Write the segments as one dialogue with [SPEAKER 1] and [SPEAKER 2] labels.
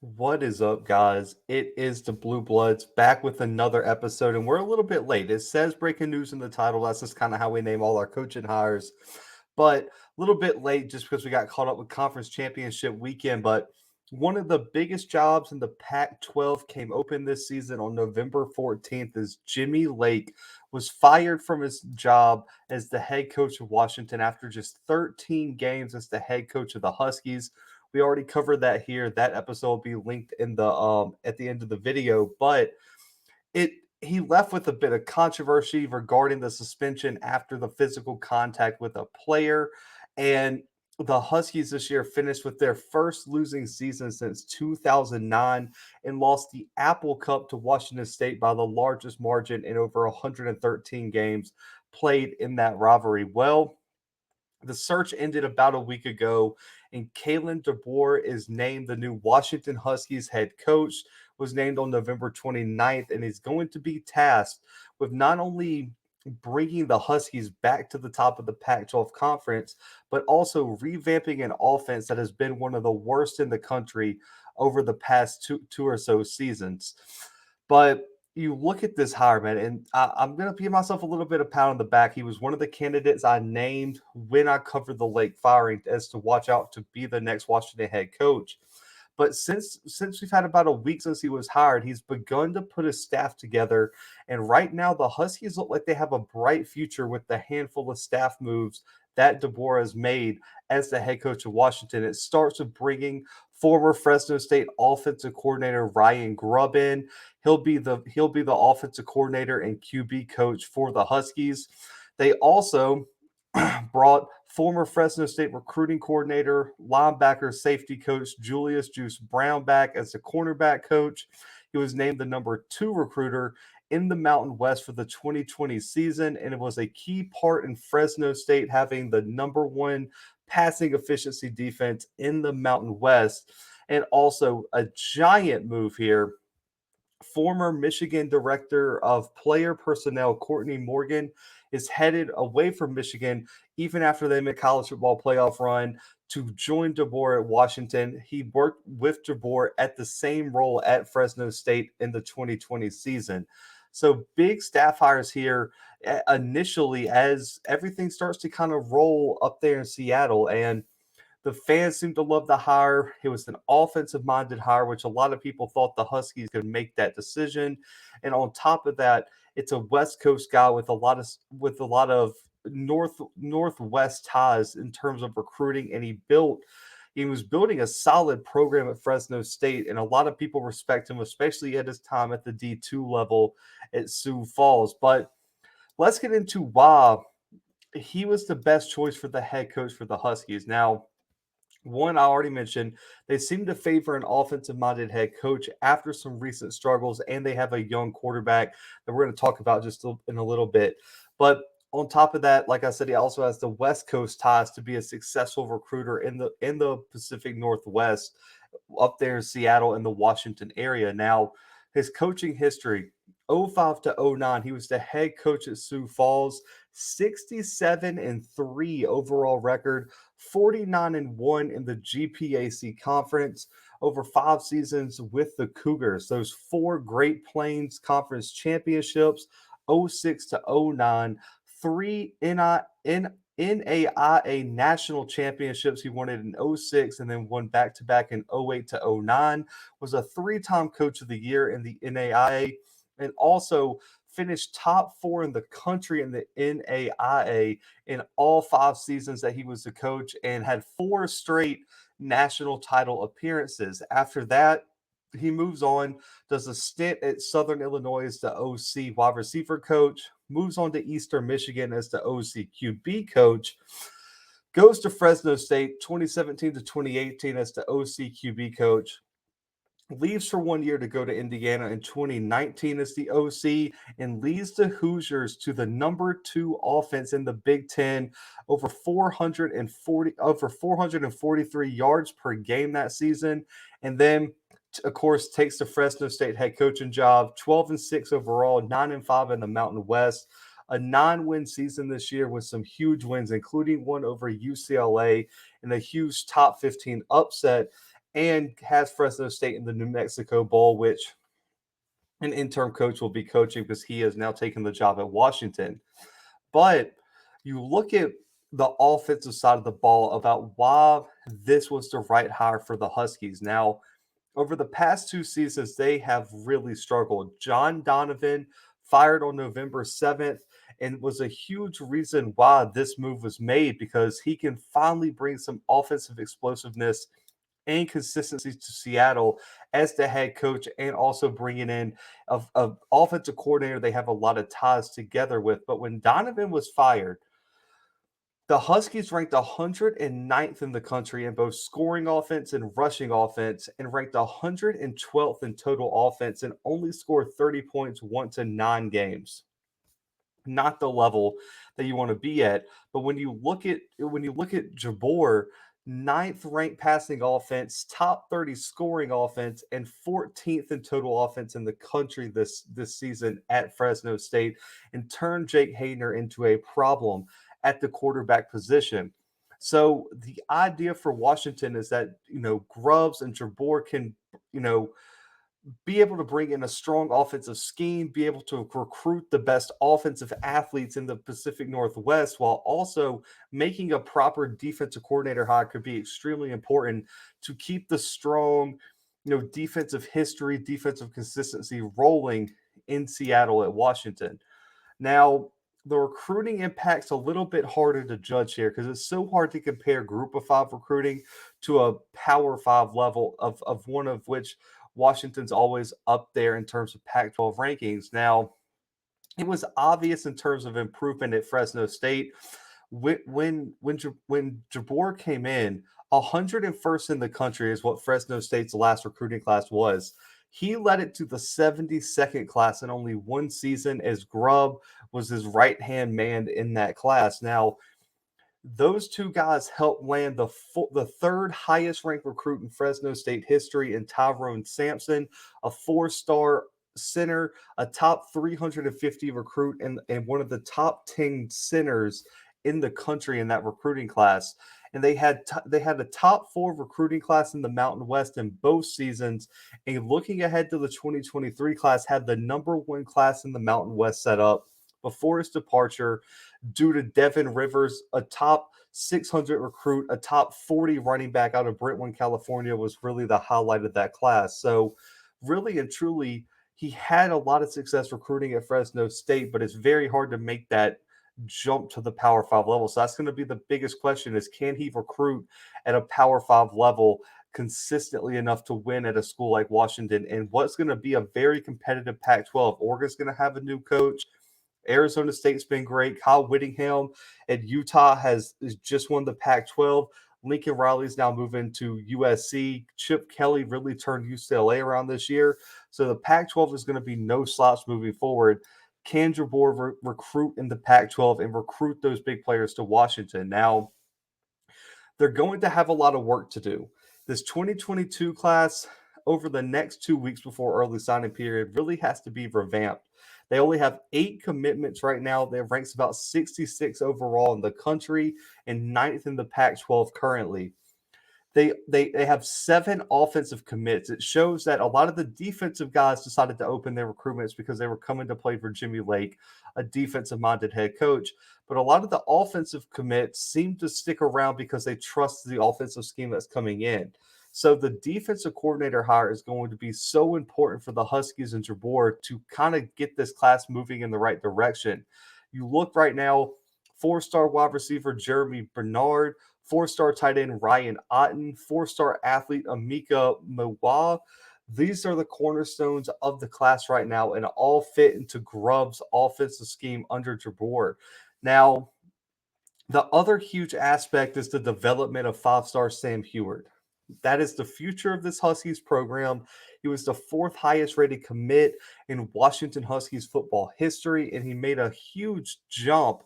[SPEAKER 1] What is up, guys? It is the Bluebloods back with another episode, and we're a little bit late. It says breaking news in the title. That's just kind of how we name all our coaching hires, but a little bit late just because we got caught up with conference championship weekend. But one of the biggest jobs in the Pac-12 came open this season on November 14th as Jimmy Lake was fired from his job as the head coach of Washington after just 13 games as the head coach of the Huskies. We already covered that here. That episode will be linked in the at the end of the video, but it he left with a bit of controversy regarding the suspension after the physical contact with a player. And the Huskies this year finished with their first losing season since 2009 and lost the Apple Cup to Washington State by the largest margin in over 113 games played in that rivalry. Well, the search ended about a week ago, and Kalen DeBoer is named the new Washington Huskies head coach, was named on November 29th, and is going to be tasked with not only bringing the Huskies back to the top of the Pac-12 conference, but also revamping an offense that has been one of the worst in the country over the past two or so seasons. But you look at this hire, man, and I'm going to give myself a little bit of pat on the back. He was one of the candidates I named when I covered the Lake firing as to watch out to be the next Washington head coach. But since we've had about a week since he was hired, he's begun to put his staff together. And right now, the Huskies look like they have a bright future with the handful of staff moves that DeBoer has made as the head coach of Washington. It starts with bringing former Fresno State offensive coordinator Ryan Grubb in. He'll be the offensive coordinator and QB coach for the Huskies. They also brought former Fresno State recruiting coordinator, linebacker, safety coach Julius Juice Brown back as the cornerback coach. He was named the number 2 recruiter in the Mountain West for the 2020 season, and it was a key part in Fresno State having the number 1 passing efficiency defense in the Mountain West. And also a giant move here, former Michigan director of player personnel, Courtney Morgan, is headed away from Michigan even after they made college football playoff run to join DeBoer at Washington. He worked with DeBoer at the same role at Fresno State in the 2020 season. So big staff hires here initially as everything starts to kind of roll up there in Seattle. And the fans seem to love the hire. It was an offensive minded hire, which a lot of people thought the Huskies could make that decision. And on top of that, it's a West Coast guy with a lot of northwest ties in terms of recruiting, and he was building a solid program at Fresno State, and a lot of people respect him, especially at his time at the D2 level at Sioux Falls. But let's get into why he was the best choice for the head coach for the Huskies. Now, one, I already mentioned, they seem to favor an offensive minded head coach after some recent struggles, and they have a young quarterback that we're going to talk about in a little bit. But on top of that, like I said, he also has the West Coast ties to be a successful recruiter in the Pacific Northwest, up there in Seattle and the Washington area. Now, his coaching history, 05 to 09, he was the head coach at Sioux Falls, 67-3 overall record, 49-1 in the GPAC conference, over 5 seasons with the Cougars. Those 4 Great Plains Conference championships, '06 to '09, 3 NAIA national championships. He won it in '06 and then won back-to-back in '08 to '09, was a 3-time coach of the year in the NAIA, and also finished top 4 in the country in the NAIA in all 5 seasons that he was the coach, and had 4 straight national title appearances. After that, he moves on, does a stint at Southern Illinois as the OC wide receiver coach, moves on to Eastern Michigan as the OC QB coach, goes to Fresno State 2017 to 2018 as the OC QB coach, leaves for 1 year to go to Indiana in 2019 as the OC, and leads the Hoosiers to the number 2 offense in the Big Ten, over 443 yards per game that season. And then, of course, takes the Fresno State head coaching job, 12-6 overall, 9-5 in the Mountain West. A 9-win season this year with some huge wins, including one over UCLA in a huge top 15 upset. and has Fresno State in the New Mexico Bowl, which an interim coach will be coaching because he has now taken the job at Washington. But you look at the offensive side of the ball about why this was the right hire for the Huskies. Now, over the past 2 seasons, they have really struggled. John Donovan fired on November 7th and was a huge reason why this move was made because he can finally bring some offensive explosiveness and consistency to Seattle as the head coach and also bringing in a offensive coordinator they have a lot of ties together with. But when Donovan was fired, the Huskies ranked 109th in the country in both scoring offense and rushing offense, and ranked 112th in total offense, and only scored 30 points once in 9 games. Not the level that you want to be at. But when you look at Jabor, ninth ranked passing offense, top 30 scoring offense, and 14th in total offense in the country this season at Fresno State, and turned Jake Haener into a problem at the quarterback position. So the idea for Washington is that Grubbs and Jabor can be able to bring in a strong offensive scheme, be able to recruit the best offensive athletes in the Pacific Northwest, while also making a proper defensive coordinator hire could be extremely important to keep the strong, defensive history, defensive consistency rolling in Seattle at Washington. Now, the recruiting impact's a little bit harder to judge here because it's so hard to compare group of five recruiting to a power five level of one of which Washington's always up there in terms of Pac-12 rankings. Now, it was obvious in terms of improvement at Fresno State when Jabor came in. 101st in the country is what Fresno State's last recruiting class was. He led it to the 72nd class in only one season, as Grubb was his right-hand man in that class. Now, those two guys helped land the third highest ranked recruit in Fresno State history in Tyrone Sampson, a 4-star center, a top 350 recruit, and one of the top 10 centers in the country in that recruiting class. And they had a top 4 recruiting class in the Mountain West in both seasons. And looking ahead to the 2023 class, had the number 1 class in the Mountain West set up before his departure due to Devin Rivers, a top 600 recruit, a top 40 running back out of Brentwood, California, was really the highlight of that class. So, really and truly, he had a lot of success recruiting at Fresno State, but it's very hard to make that jump to the Power 5 level. So that's going to be the biggest question is, can he recruit at a Power 5 level consistently enough to win at a school like Washington? And what's going to be a very competitive Pac-12. Oregon's going to have a new coach. Arizona State's been great. Kyle Whittingham at Utah has just won the Pac-12. Lincoln Riley's now moving to USC. Chip Kelly really turned UCLA around this year. So the Pac-12 is going to be no slouch moving forward. Can Jabor recruit in the Pac-12 and recruit those big players to Washington? Now, they're going to have a lot of work to do. This 2022 class, over the next 2 weeks before early signing period, really has to be revamped. They only have 8 commitments right now. They ranks about 66 overall in the country and 9th in the Pac-12 currently. They have 7 offensive commits. It shows that a lot of the defensive guys decided to open their recruitments because they were coming to play for Jimmy Lake, a defensive-minded head coach. But a lot of the offensive commits seem to stick around because they trust the offensive scheme that's coming in. So the defensive coordinator hire is going to be so important for the Huskies and Jabor to kind of get this class moving in the right direction. You look right now, 4-star wide receiver Jeremy Bernard, 4-star tight end Ryan Otten, 4-star athlete Amika Mwa. These are the cornerstones of the class right now, and all fit into Grubb's offensive scheme under Jabor. Now, the other huge aspect is the development of 5-star Sam Heward. That is the future of this Huskies program. He was the 4th highest rated commit in Washington Huskies football history, and he made a huge jump.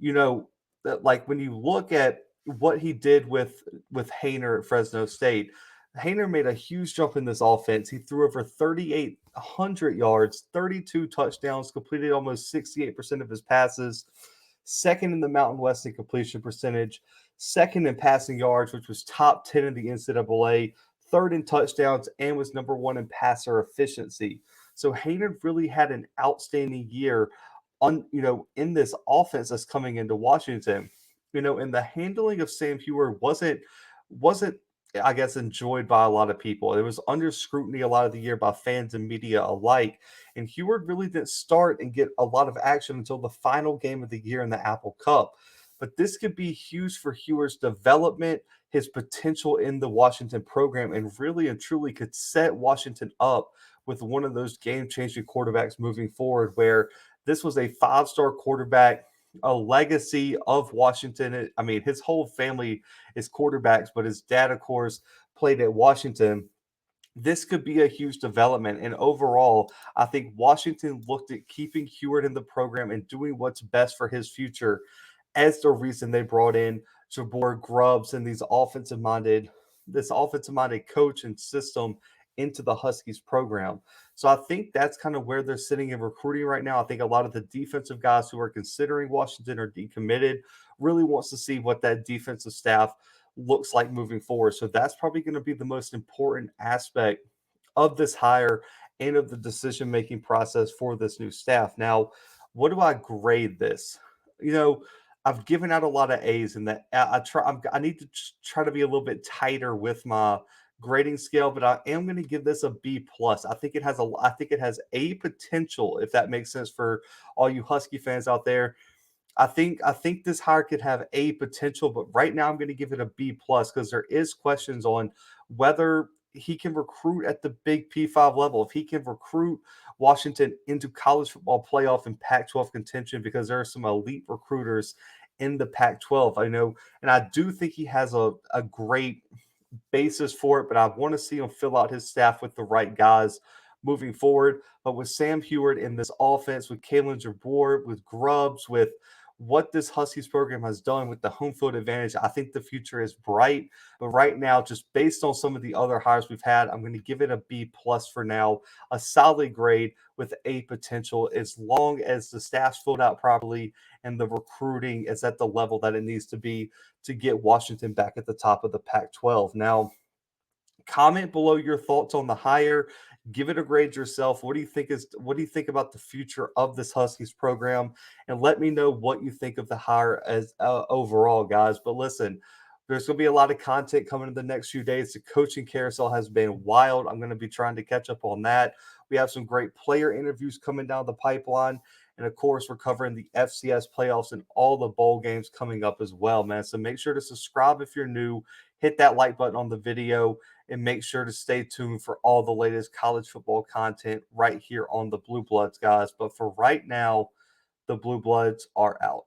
[SPEAKER 1] Like when you look at what he did with Haener at Fresno State, Haener made a huge jump in this offense. He threw over 3,800 yards, 32 touchdowns, completed almost 68% of his passes, second in the Mountain West in completion percentage, second in passing yards, which was top 10 in the NCAA, third in touchdowns, and was number one in passer efficiency. So Hayden really had an outstanding year in this offense that's coming into Washington. And the handling of Sam Heward wasn't I guess enjoyed by a lot of people. It was under scrutiny a lot of the year by fans and media alike. And Heward really didn't start and get a lot of action until the final game of the year in the Apple Cup. But this could be huge for Heward's development, his potential in the Washington program, and really and truly could set Washington up with one of those game changing quarterbacks moving forward, where this was a 5-star quarterback, a legacy of Washington. I mean, his whole family is quarterbacks, but his dad, of course, played at Washington. This could be a huge development. And overall, I think Washington looked at keeping Heward in the program and doing what's best for his future as the reason they brought in Jabor Grubbs and this offensive minded coach and system into the Huskies program. So I think that's kind of where they're sitting in recruiting right now. I think a lot of the defensive guys who are considering Washington or decommitted really wants to see what that defensive staff looks like moving forward. So that's probably going to be the most important aspect of this hire and of the decision making process for this new staff. Now, what do I grade this? You know, I've given out a lot of A's, and that I need to try to be a little bit tighter with my grading scale, but I am going to give this a B plus. I think it has a potential, if that makes sense for all you Husky fans out there. I think this hire could have a potential, but right now I'm going to give it a B plus because there is questions on whether he can recruit at the big P5 level, if he can recruit Washington into college football playoff and Pac-12 contention, because there are some elite recruiters in the Pac-12. I know, and I do think he has a great basis for it, but I want to see him fill out his staff with the right guys moving forward. But with Sam Heward in this offense, with Kalen DeBoer, with Grubbs, with what this Huskies program has done with the home field advantage, I think the future is bright. But right now, just based on some of the other hires we've had, I'm going to give it a B plus for now, a solid grade with a potential, as long as the staff's filled out properly and the recruiting is at the level that it needs to be to get Washington back at the top of the Pac-12. Now, comment below your thoughts on the hire. Give it a grade yourself. What do you think about the future of this Huskies program? And let me know what you think of the hire as overall, guys. But listen, there's going to be a lot of content coming in the next few days. The coaching carousel has been wild. I'm going to be trying to catch up on that. We have some great player interviews coming down the pipeline. And of course, we're covering the FCS playoffs and all the bowl games coming up as well, man. So make sure to subscribe if you're new. Hit that like button on the video and make sure to stay tuned for all the latest college football content right here on the Blue Bloods, guys. But for right now, the Blue Bloods are out.